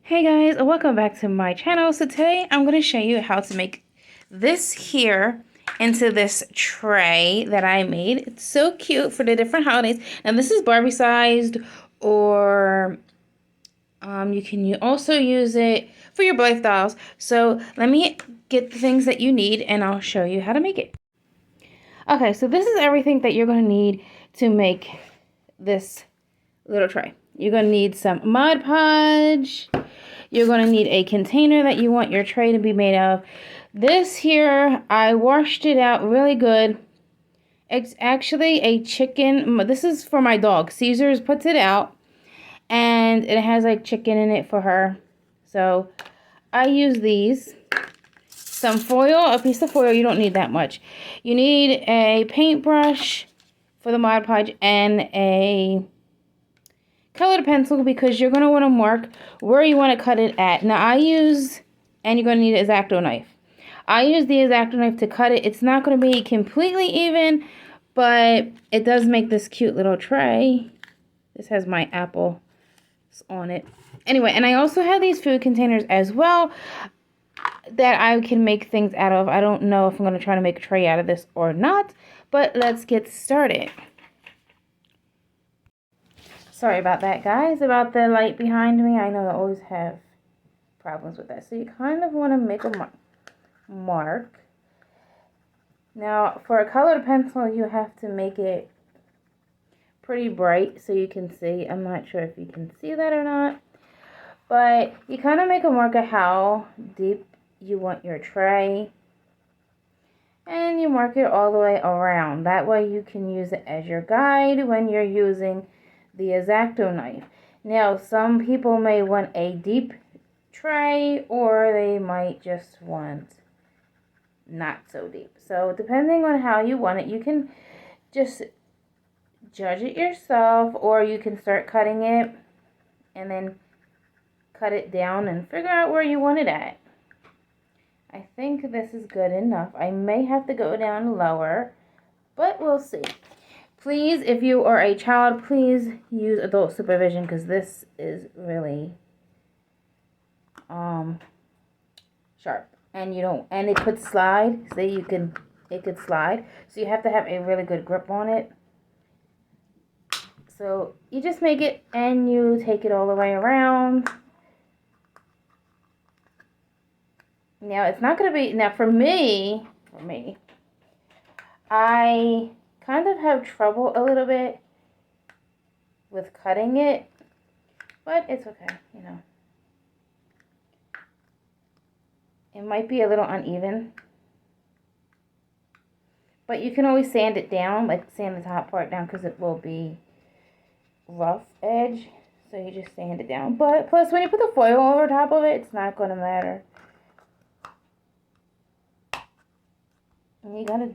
Hey guys, welcome back to my channel. So today I'm going to show you how to make this here into this tray that I made. It's so cute for the different holidays. And this is Barbie sized, or you can also use it for your life dolls. So let me get the things that you need and I'll show you how to make it. Okay, so this is everything that you're going to need to make this little tray. You're going to need some Mod Podge. You're going to need a container that you want your tray to be made of. This here, I washed it out really good. It's actually a chicken. This is for my dog. Caesar's puts it out. And it has like chicken in it for her. So I use these. Some foil, a piece of foil. You don't need that much. You need a paintbrush for the Mod Podge and a colored pencil, because you're going to want to mark where you want to cut it at. Now and you're going to need an X-Acto knife. I use the X-Acto knife to cut it. It's not going to be completely even, but it does make this cute little tray. This has my apple on it. Anyway, and I also have these food containers as well that I can make things out of. I don't know if I'm going to try to make a tray out of this or not, but let's get started. Sorry about that, guys, about the light behind me. I know I always have problems with that. So you kind of want to make a mark. Now, for a colored pencil, you have to make it pretty bright so you can see. I'm not sure if you can see that or not. But you kind of make a mark of how deep you want your tray. And you mark it all the way around. That way you can use it as your guide when you're using the X-Acto knife. Now, some people may want a deep tray, or they might just want not so deep. So depending on how you want it, you can just judge it yourself, or you can start cutting it and then cut it down and figure out where you want it at. I think this is good enough. I may have to go down lower, but we'll see. Please, if you are a child, please use adult supervision, because this is really sharp. And it could slide. It could slide. So you have to have a really good grip on it. So you just make it and you take it all the way around. Now it's not going to be, now for me, I kind of have trouble a little bit with cutting it, but it's okay, you know. It might be a little uneven, but you can always sand it down, like sand the top part down, because it will be rough edge. So you just sand it down. But plus, when you put the foil over top of it, it's not going to matter. And you gotta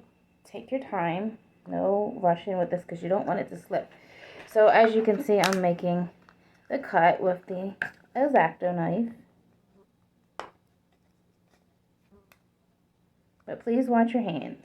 take your time. No rushing with this, because you don't want it to slip. So as you can see, I'm making the cut with the X-Acto knife. But please watch your hands.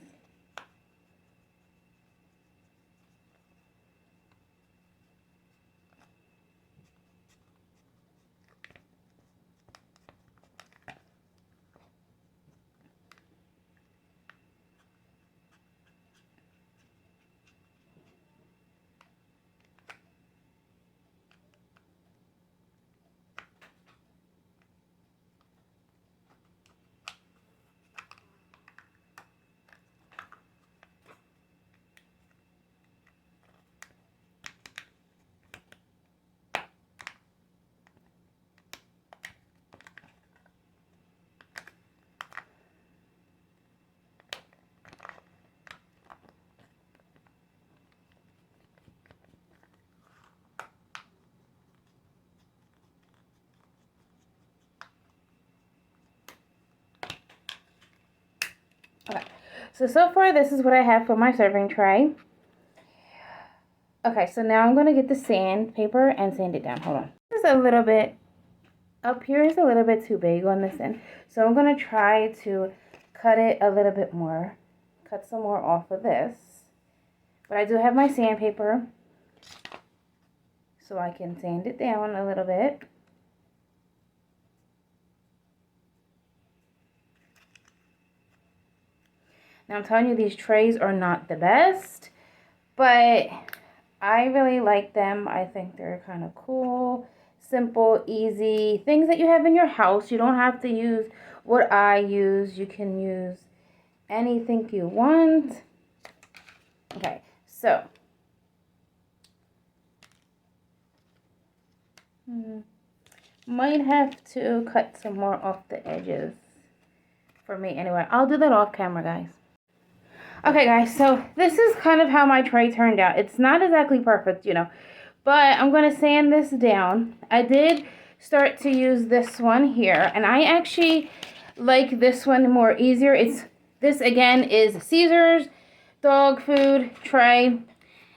Okay, so far this is what I have for my serving tray. Okay, so now I'm going to get the sandpaper and sand it down. Hold on. This is a little bit, up here is a little bit too big on this end. So I'm going to try to cut it a little bit more. Cut some more off of this. But I do have my sandpaper, so I can sand it down a little bit. Now I'm telling you, these trays are not the best, but I really like them. I think they're kind of cool, simple, easy, things that you have in your house. You don't have to use what I use. You can use anything you want. Okay, so might have to cut some more off the edges for me. Anyway, I'll do that off camera, guys. Okay, guys, so this is kind of how my tray turned out. It's not exactly perfect, you know, but I'm going to sand this down. I did start to use this one here, and I actually like this one more easier. This again is Caesar's dog food tray.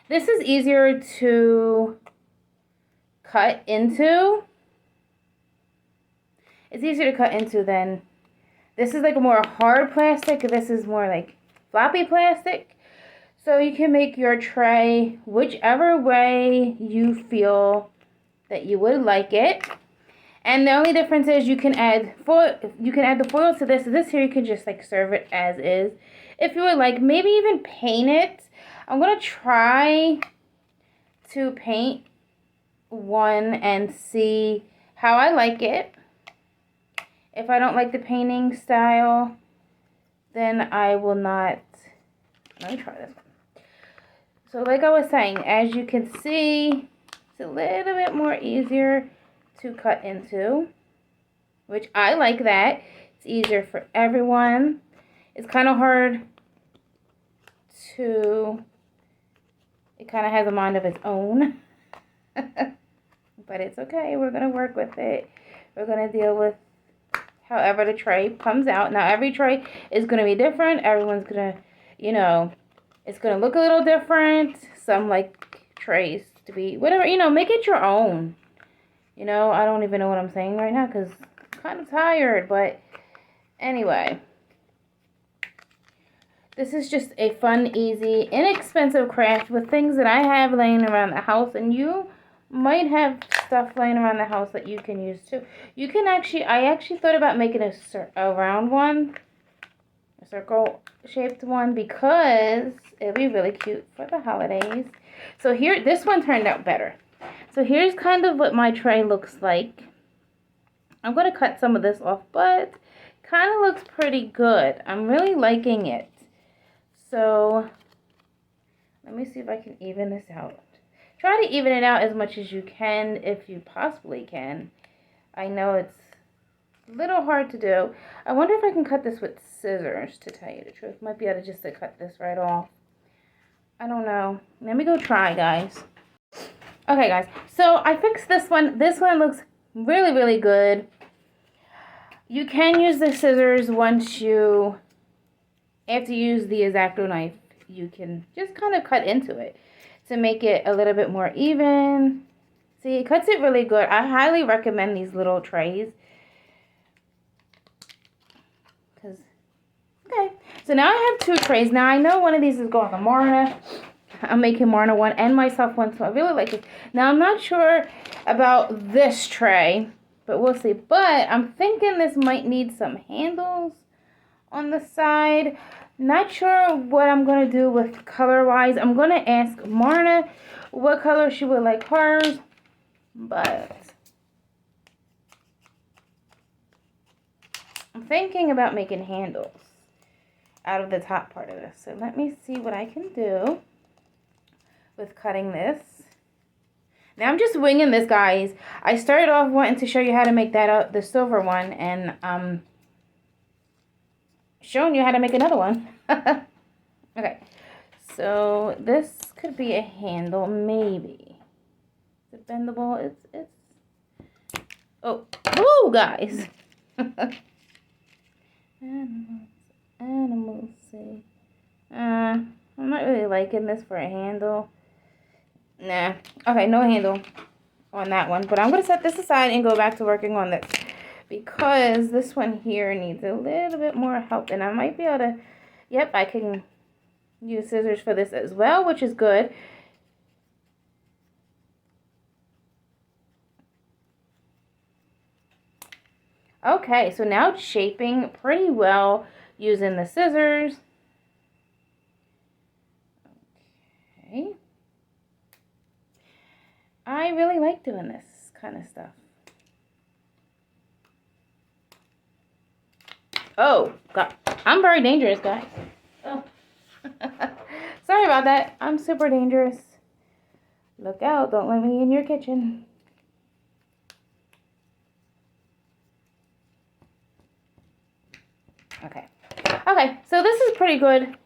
This is easier to cut into. It's easier to cut into than this is like a more hard plastic. This is more like floppy plastic. So you can make your tray whichever way you feel that you would like it. And the only difference is you can add foil. You can add the foil to this. This here you can just like serve it as is. If you would like, maybe even paint it. I'm gonna try to paint one and see how I like it. If I don't like the painting style, then I will not. Let me try this one. So like I was saying, as you can see, it's a little bit more easier to cut into, which I like that. It's easier for everyone. It's kind of hard to, it kind of has a mind of its own. But it's okay. We're going to work with it. We're going to deal with however the tray comes out. Now, every tray is going to be different. Everyone's going to, you know, it's going to look a little different. Some like trays to be, whatever, you know, make it your own. You know, I don't even know what I'm saying right now because I'm kind of tired. But anyway, this is just a fun, easy, inexpensive craft with things that I have laying around the house. And you might have stuff laying around the house that you can use too. You can actually, I actually thought about making a round one, a circle shaped one, because it'd be really cute for the holidays. So here, this one turned out better. So here's kind of what my tray looks like. I'm going to cut some of this off, but kind of looks pretty good. I'm really liking it. So let me see if I can even this out. Try to even it out as much as you can if you possibly can. I know it's a little hard to do. I wonder if I can cut this with scissors, to tell you the truth. Might be able to just to cut this right off. I don't know. Let me go try, guys. Okay, guys. So I fixed this one. This one looks really, really good. You can use the scissors once you, after you use the X-Acto knife, you can just kind of cut into it to make it a little bit more even. See, it cuts it really good. I highly recommend these little trays. Okay, so now I have 2 trays. Now I know one of these is going to Marna. I'm making Marna one and myself one, so I really like it. Now I'm not sure about this tray, but we'll see. But I'm thinking this might need some handles on the side. Not sure what I'm going to do with color-wise. I'm going to ask Marna what color she would like hers. But I'm thinking about making handles out of the top part of this. So let me see what I can do with cutting this. Now I'm just winging this, guys. I started off wanting to show you how to make that the silver one, and showing you how to make another one. Okay, so this could be a handle, maybe. Is it bendable? It's oh, woo, guys. Animals, see. I'm not really liking this for a handle. Nah. Okay, no handle on that one, but I'm gonna set this aside and go back to working on this, because this one here needs a little bit more help, and I might be able to, yep, I can use scissors for this as well, which is good. Okay, so now it's shaping pretty well using the scissors. I really like doing this kind of stuff. Oh, God. I'm very dangerous, guys. Oh. Sorry about that. I'm super dangerous. Look out. Don't let me in your kitchen. Okay. Okay, so this is pretty good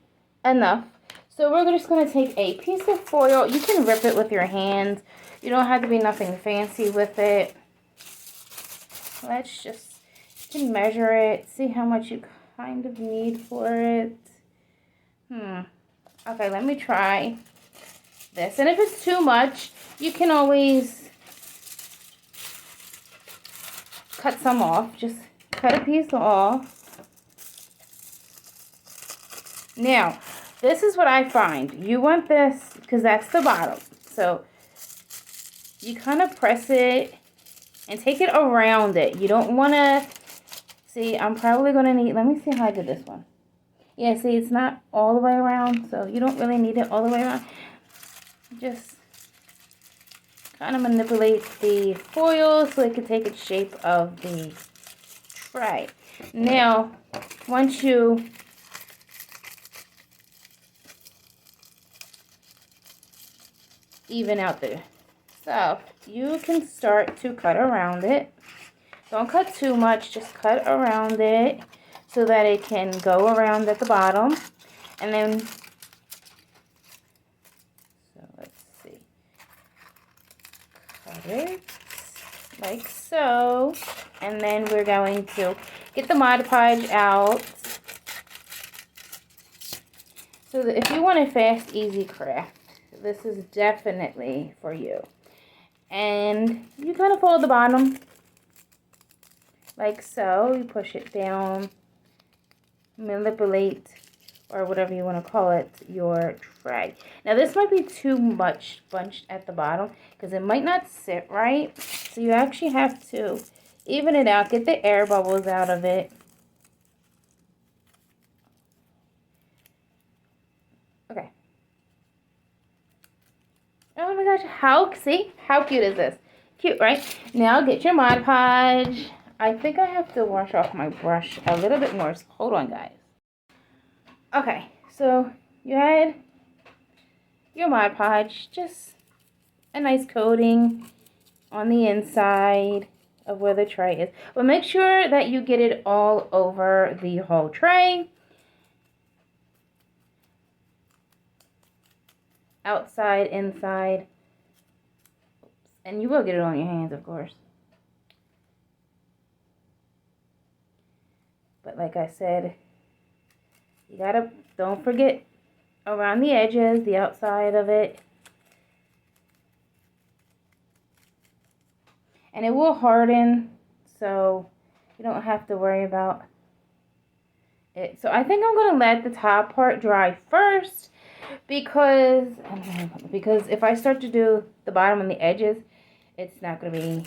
enough. So we're just going to take a piece of foil. You can rip it with your hands. You don't have to be nothing fancy with it. Let's just, you can measure it. See how much you kind of need for it. Okay, let me try this. And if it's too much, you can always cut some off. Just cut a piece off. Now, this is what I find. You want this, because that's the bottom. So, you kind of press it and take it around it. You don't want to, see, I'm probably going to need, let me see how I did this one. Yeah, see, it's not all the way around, so you don't really need it all the way around. Just kind of manipulate the foil so it can take its shape of the tray. Now, once you even out the stuff, you can start to cut around it. Don't cut too much, just cut around it so that it can go around at the bottom. And then, so let's see, cut it like so. And then we're going to get the Mod Podge out. So that if you want a fast, easy craft, this is definitely for you. And you kind of fold the bottom like so. You push it down, manipulate, or whatever you want to call it, your tray. Now this might be too much bunched at the bottom because it might not sit right. So you actually have to even it out, get the air bubbles out of it. Okay. Oh my gosh, how cute is this? Cute, right? Now get your Mod Podge. I think I have to wash off my brush a little bit more. So hold on, guys. Okay, so you had your Mod Podge, just a nice coating on the inside of where the tray is. But make sure that you get it all over the whole tray. Outside, inside. And you will get it on your hands, of course. But like I said, you gotta, don't forget around the edges, the outside of it. And it will harden, so you don't have to worry about it. So I think I'm gonna let the top part dry first because if I start to do the bottom and the edges, it's not gonna be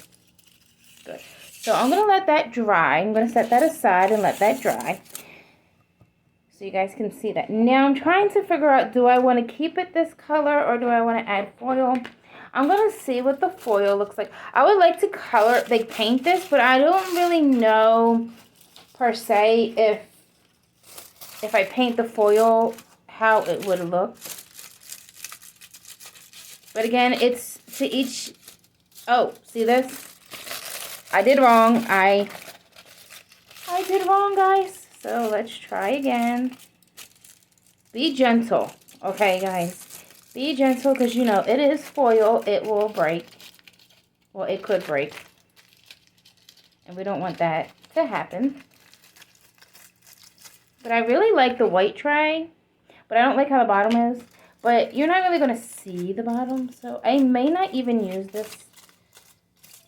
good. So I'm gonna let that dry. I'm gonna set that aside and let that dry so you guys can see that. Now I'm trying to figure out, do I want to keep it this color or do I want to add foil? I'm gonna see what the foil looks like. I would like to color, like paint this, but I don't really know per se if I paint the foil how it would look. But again, it's to each. Oh, see this? I did wrong. I did wrong, guys. So let's try again. Be gentle. Okay, guys. Be gentle because, you know, it is foil. It will break. Well, it could break. And we don't want that to happen. But I really like the white tray. But I don't like how the bottom is. But you're not really going to see the bottom. So I may not even use this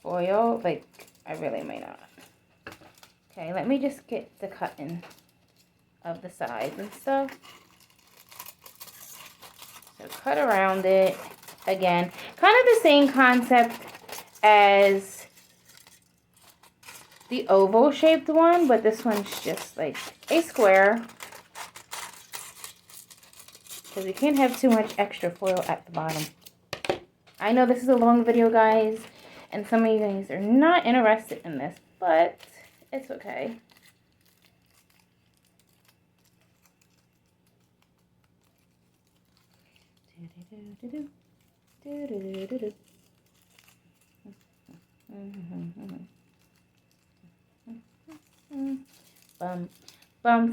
foil. Like, I really may not. Okay, let me just get the cutting of the sides and stuff. So cut around it again. Kind of the same concept as the oval shaped one, but this one's just like a square. Because we can't have too much extra foil at the bottom. I know this is a long video, guys, and some of you guys are not interested in this, but it's okay.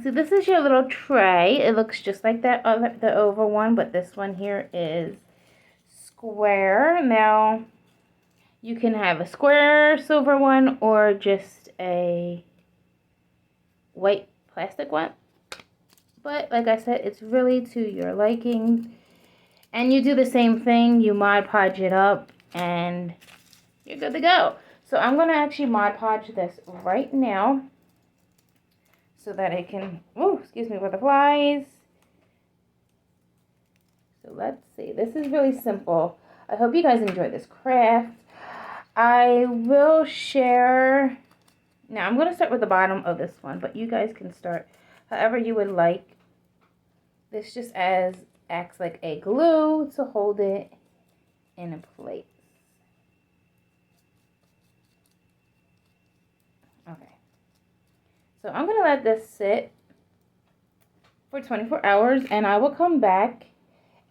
So this is your little tray. It looks just like the oval one, but this one here is square. Now, you can have a square silver one or just a white plastic one. But like I said, it's really to your liking. And you do the same thing. You Mod Podge it up and you're good to go. So I'm going to actually Mod Podge this right now so that it can, oh, excuse me, butterflies. So let's see. This is really simple. I hope you guys enjoy this craft. I will share, now I'm going to start with the bottom of this one, but you guys can start however you would like. This just acts like a glue to hold it in place. Okay. So I'm going to let this sit for 24 hours and I will come back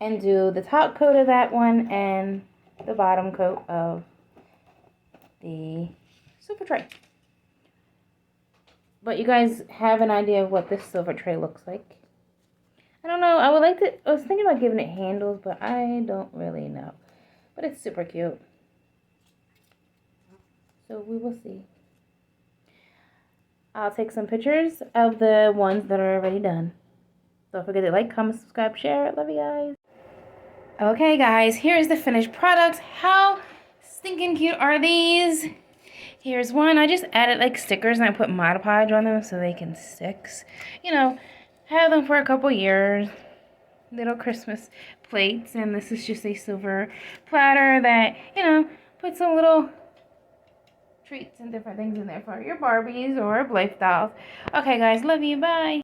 and do the top coat of that one and the bottom coat of the silver tray. But you guys have an idea of what this silver tray looks like. I don't know. I was thinking about giving it handles, but I don't really know. But it's super cute. So we will see. I'll take some pictures of the ones that are already done. Don't forget to like, comment, subscribe, share. Love you guys. Okay, guys. Here's the finished product. How stinking cute are these? Here's one. I just added like stickers and I put Mod Podge on them so they can stick. You know, have them for a couple years. Little Christmas plates. And this is just a silver platter that, you know, put some little treats and different things in there for your Barbies or Blythe dolls. Okay, guys. Love you. Bye.